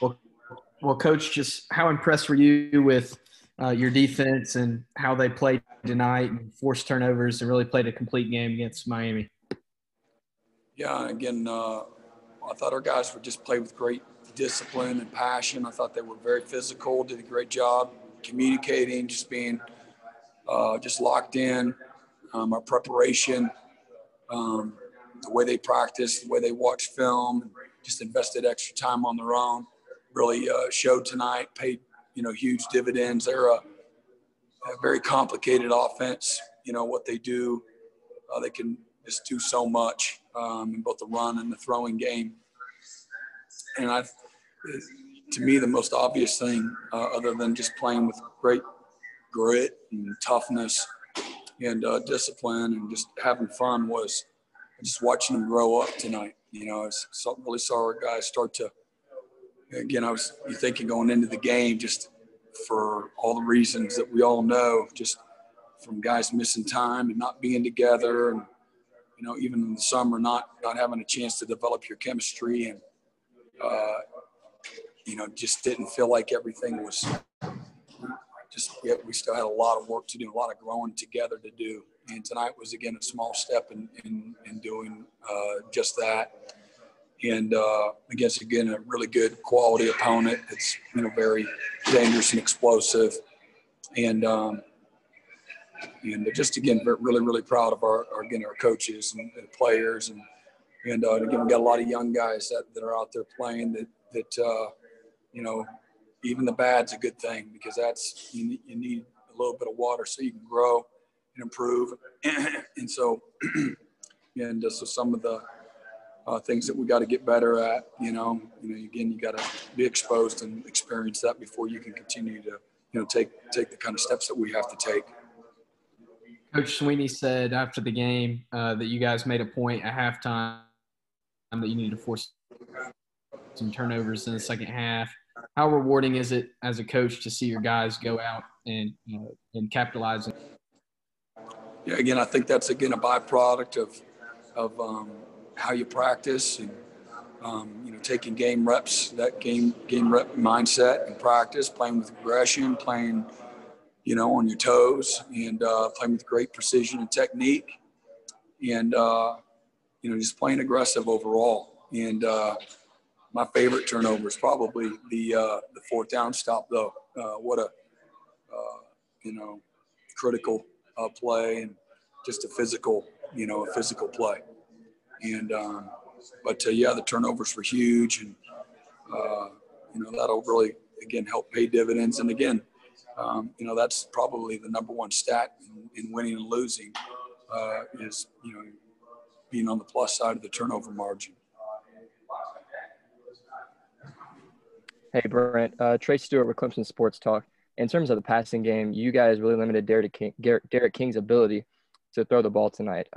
Well, well, Coach, just how impressed were you with your defense and how they played tonight and forced turnovers and really played a complete game against Miami? Yeah, again, I thought our guys would just play with great discipline and passion. I thought they were very physical, did a great job communicating, just being just locked in. Our preparation, the way they practiced, the way they watched film, just invested extra time on their own, really showed tonight, paid, huge dividends. They're a very complicated offense. What they do, they can just do so much in both the run and the throwing game. And to me, the most obvious thing, other than just playing with great grit and toughness and discipline and just having fun, was just watching them grow up tonight. I really saw our guys start to, again, you thinking going into the game, just for all the reasons that we all know, just from guys missing time and not being together, and even in the summer not having a chance to develop your chemistry, and just didn't feel like everything was we still had a lot of work to do, a lot of growing together to do. And tonight was, again, a small step in doing just that. And against, again, a really good quality opponent. It's, very dangerous and explosive. And just, again, really, really proud of our coaches and players. And again, we got a lot of young guys that are out there playing that even the bad's a good thing, because that's, you need a little bit of water so you can grow and improve. And so, so some of the things that we got to get better at, again, you got to be exposed and experience that before you can continue to, take the kind of steps that we have to take. Coach Sweeney said after the game that you guys made a point at halftime that you needed to force some turnovers in the second half. How rewarding is it as a coach to see your guys go out and capitalize? Yeah, again, I think that's, again, a byproduct of how you practice and, taking game reps, that game rep mindset and practice, playing with aggression, playing, on your toes, and playing with great precision and technique, and, just playing aggressive overall. And my favorite turnover is probably the fourth down stop, though. What a, critical play, and just a physical play. And, the turnovers were huge, and, that'll really, again, help pay dividends. And again, that's probably the number one stat in winning and losing, is, being on the plus side of the turnover margin. Hey, Brent. Trey Stewart with Clemson Sports Talk. In terms of the passing game, you guys really limited Derek King's ability to throw the ball tonight.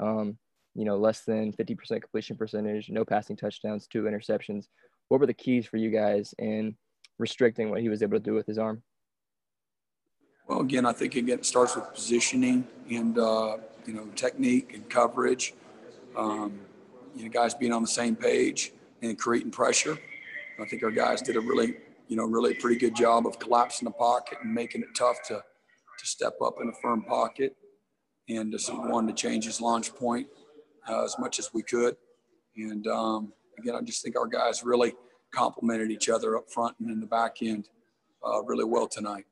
Less than 50% completion percentage, no passing touchdowns, 2 interceptions. What were the keys for you guys in restricting what he was able to do with his arm? Well, again, I think, it starts with positioning and, technique and coverage. Guys being on the same page and creating pressure. I think our guys did a really pretty good job of collapsing the pocket and making it tough to step up in a firm pocket, and just wanted to change his launch point as much as we could. And again, I just think our guys really complemented each other up front and in the back end really well tonight.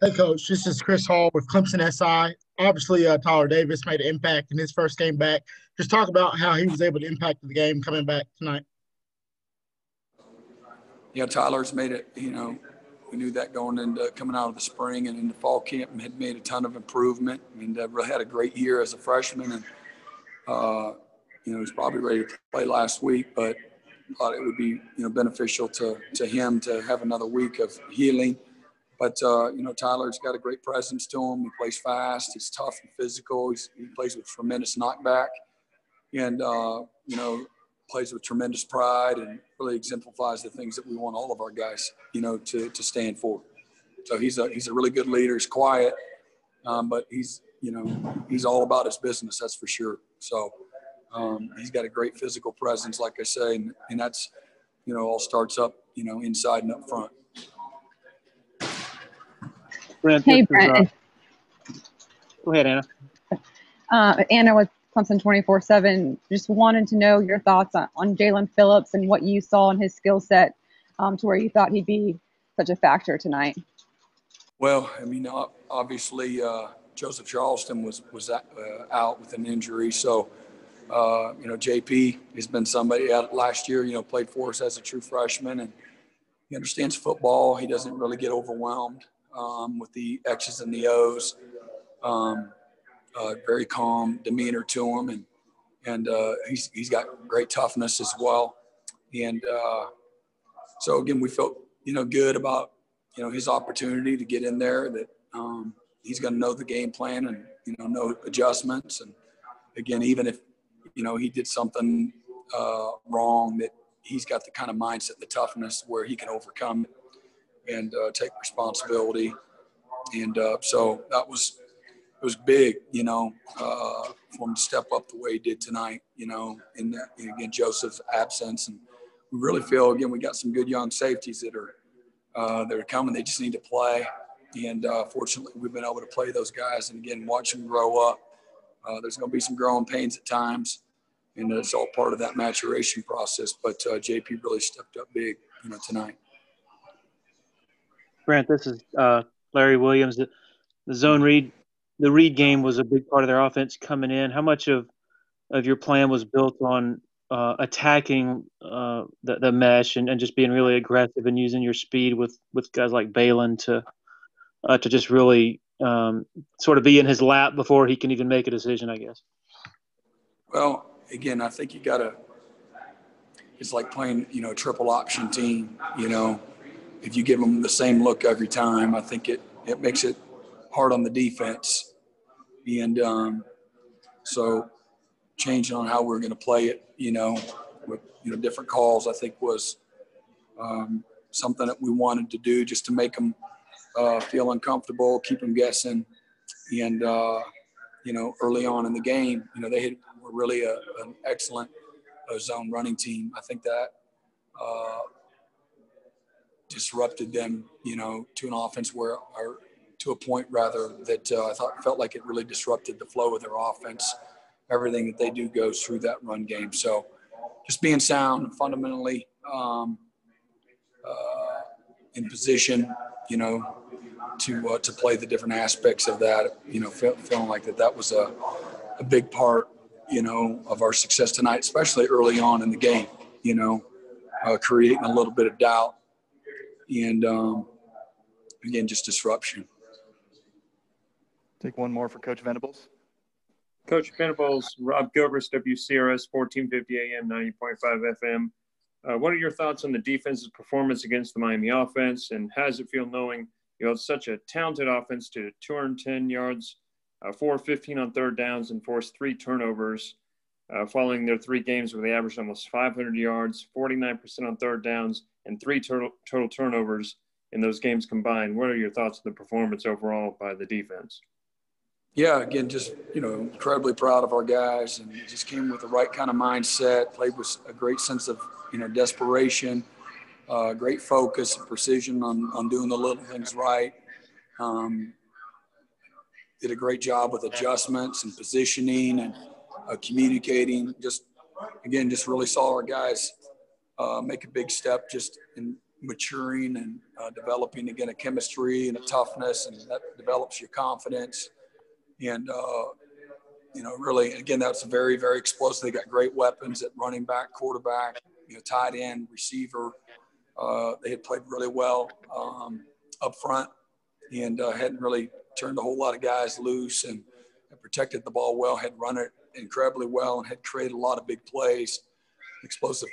Hey, Coach, this is Chris Hall with Clemson SI. Obviously, Tyler Davis made an impact in his first game back. Just talk about how he was able to impact the game coming back tonight. Yeah, Tyler's made it, we knew that going into coming out of the spring and into fall camp, and had made a ton of improvement. I mean, really had a great year as a freshman, and, he was probably ready to play last week, but thought it would be, beneficial to him to have another week of healing. But, Tyler's got a great presence to him. He plays fast. He's tough and physical. He plays with tremendous knockback, and, plays with tremendous pride, and really exemplifies the things that we want all of our guys, to stand for. So he's a really good leader. He's quiet, but he's all about his business, that's for sure. So he's got a great physical presence, like I say, and that's, all starts up, inside and up front. Brent, Hey, Brent. Go ahead, Anna. Anna with Clemson 24/7. Just wanted to know your thoughts on Jalyn Phillips and what you saw in his skill set to where you thought he'd be such a factor tonight. Well, I mean, obviously Joseph Charleston was out with an injury. So, JP has been somebody out last year, played for us as a true freshman, and he understands football. He doesn't really get overwhelmed with the X's and the O's. Very calm demeanor to him, and he's got great toughness as well. And so again, we felt good about his opportunity to get in there. That he's going to know the game plan and know adjustments. And again, even if he did something wrong, that he's got the kind of mindset, the toughness where he can overcome it and take responsibility. And so it was big, for him to step up the way he did tonight, in that, again, Joseph's absence. And we really feel, again, we got some good young safeties that are coming. They just need to play. And fortunately, we've been able to play those guys and, again, watch them grow up. There's going to be some growing pains at times, and it's all part of that maturation process. But JP really stepped up big, tonight. Brent, this is Larry Williams. The zone read, the read game was a big part of their offense coming in. How much of your plan was built on attacking the mesh and just being really aggressive and using your speed with guys like Balin to just really sort of be in his lap before he can even make a decision, I guess? Well, again, I think you got to – it's like playing, a triple option team, If you give them the same look every time, I think it makes it hard on the defense. And so changing on how we're going to play it, with, different calls, I think was something that we wanted to do just to make them feel uncomfortable, keep them guessing. And, early on in the game, they were really an excellent zone running team. I think that disrupted them, to an offense or to a point rather that I felt like it really disrupted the flow of their offense. Everything that they do goes through that run game. So just being sound fundamentally in position, to play the different aspects of that, feeling like that was a big part, of our success tonight, especially early on in the game, creating a little bit of doubt and, again, just disruption. Take one more for Coach Venables. Coach Venables, Rob Gilbreth, WCRS 1450 AM, 90.5 FM. What are your thoughts on the defense's performance against the Miami offense, and how does it feel knowing you have such a talented offense to 210 yards, 415 on third downs, and forced 3 turnovers following their 3 games where they averaged almost 500 yards, 49% on third downs, and 3 total turnovers in those games combined? What are your thoughts on the performance overall by the defense? Yeah, again, just, incredibly proud of our guys, and just came with the right kind of mindset, played with a great sense of, desperation, great focus and precision on doing the little things right. Did a great job with adjustments and positioning and communicating. Just really saw our guys make a big step just in maturing and developing, again, a chemistry and a toughness, and that develops your confidence. And, really, again, that's very, very explosive. They got great weapons at running back, quarterback, tight end, receiver. They had played really well up front and hadn't really turned a whole lot of guys loose and protected the ball well, had run it incredibly well, and had created a lot of big plays, explosive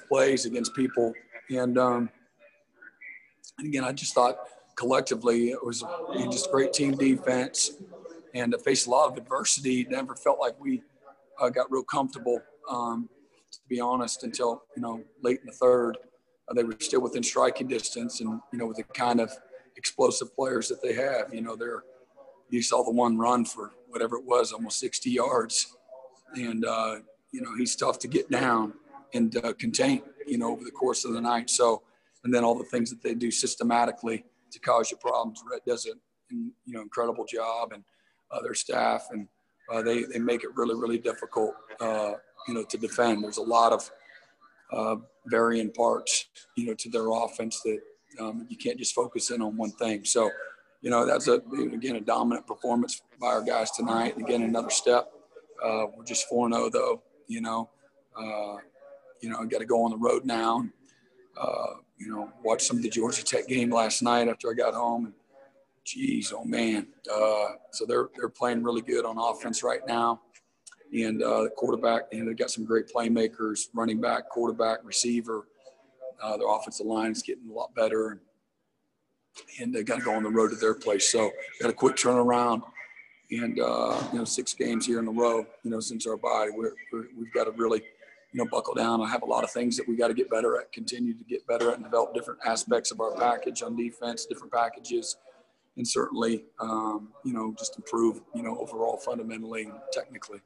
plays against people. And again, I just thought collectively it was just great team defense, and faced a lot of adversity. Never felt like we got real comfortable, to be honest, until, late in the third. They were still within striking distance, and, with the kind of explosive players that they have, you saw the one run for whatever it was, almost 60 yards. And, he's tough to get down. contain, over the course of the night. So, and then all the things that they do systematically to cause you problems. Rhett does an incredible job, and their staff, and they make it really, really difficult, to defend. There's a lot of varying parts, to their offense that you can't just focus in on one thing. So, that's again a dominant performance by our guys tonight. Again, another step. We're just 4-0 though. I got to go on the road now. Watch some of the Georgia Tech game last night after I got home. And geez, oh man. So they're playing really good on offense right now. And the quarterback, they've got some great playmakers, running back, quarterback, receiver. Their offensive line is getting a lot better. And they got to go on the road to their place. So got a quick turnaround. And, 6 games here in a row, since our bye, we've got to really, buckle down. I have a lot of things that we got to get better at, continue to get better at, and develop different aspects of our package on defense, different packages, and certainly, just improve, overall fundamentally and technically.